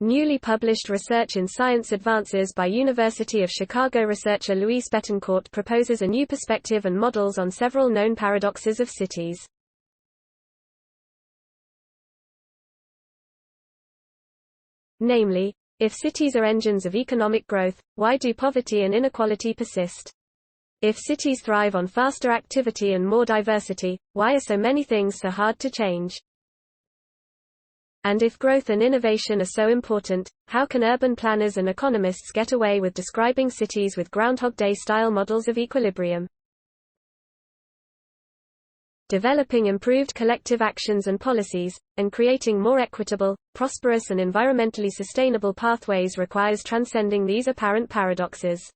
Newly published research in Science Advances by University of Chicago researcher Luis Bettencourt proposes a new perspective and models on several known paradoxes of cities. Namely, if cities are engines of economic growth, why do poverty and inequality persist? If cities thrive on faster activity and more diversity, why are so many things so hard to change? And if growth and innovation are so important, how can urban planners and economists get away with describing cities with Groundhog Day-style models of equilibrium? Developing improved collective actions and policies, and creating more equitable, prosperous and environmentally sustainable pathways requires transcending these apparent paradoxes.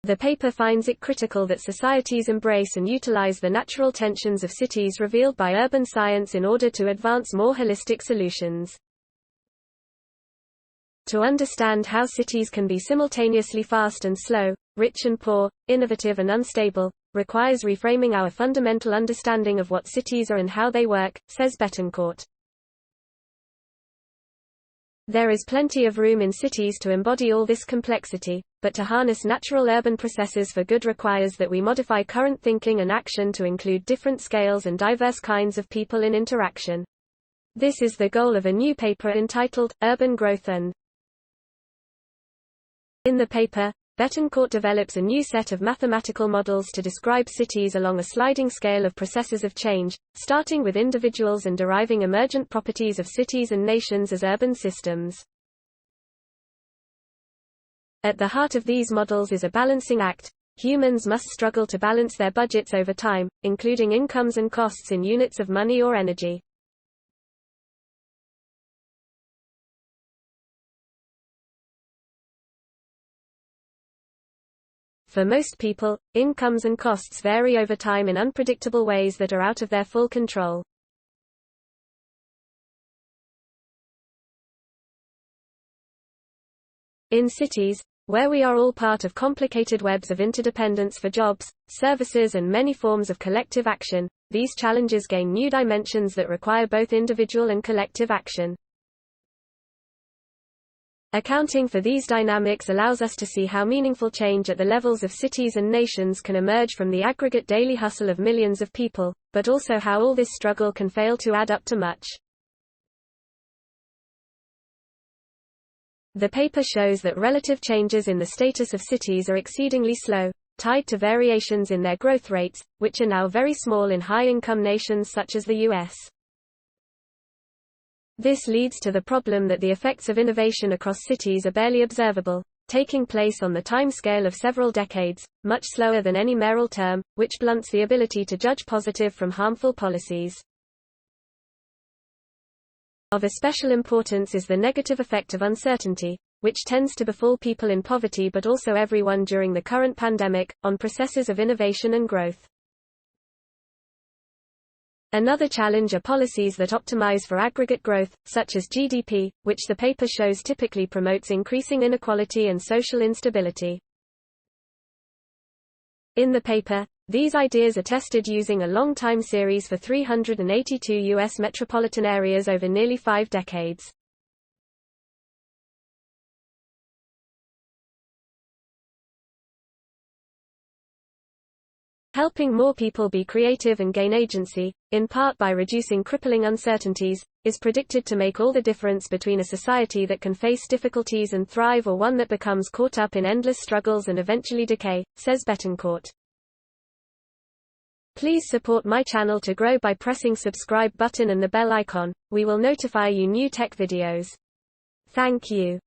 The paper finds it critical that societies embrace and utilize the natural tensions of cities revealed by urban science in order to advance more holistic solutions. To understand how cities can be simultaneously fast and slow, rich and poor, innovative and unstable, requires reframing our fundamental understanding of what cities are and how they work, says Bettencourt. There is plenty of room in cities to embody all this complexity, but to harness natural urban processes for good requires that we modify current thinking and action to include different scales and diverse kinds of people in interaction. This is the goal of a new paper entitled, Urban Growth and. In the paper, Bettencourt develops a new set of mathematical models to describe cities along a sliding scale of processes of change, starting with individuals and deriving emergent properties of cities and nations as urban systems. At the heart of these models is a balancing act. Humans must struggle to balance their budgets over time, including incomes and costs in units of money or energy. For most people, incomes and costs vary over time in unpredictable ways that are out of their full control. In cities, where we are all part of complicated webs of interdependence for jobs, services and many forms of collective action, these challenges gain new dimensions that require both individual and collective action. Accounting for these dynamics allows us to see how meaningful change at the levels of cities and nations can emerge from the aggregate daily hustle of millions of people, but also how all this struggle can fail to add up to much. The paper shows that relative changes in the status of cities are exceedingly slow, tied to variations in their growth rates, which are now very small in high-income nations such as the US. This leads to the problem that the effects of innovation across cities are barely observable, taking place on the time scale of several decades, much slower than any mayoral term, which blunts the ability to judge positive from harmful policies. Of especial importance is the negative effect of uncertainty, which tends to befall people in poverty but also everyone during the current pandemic, on processes of innovation and growth. Another challenge are policies that optimize for aggregate growth, such as GDP, which the paper shows typically promotes increasing inequality and social instability. In the paper, these ideas are tested using a long time series for 382 U.S. metropolitan areas over nearly 5 decades. Helping more people be creative and gain agency, in part by reducing crippling uncertainties, is predicted to make all the difference between a society that can face difficulties and thrive or one that becomes caught up in endless struggles and eventually decay, says Bettencourt. Please support my channel to grow by pressing subscribe button and the bell icon. We will notify you new tech videos. Thank you.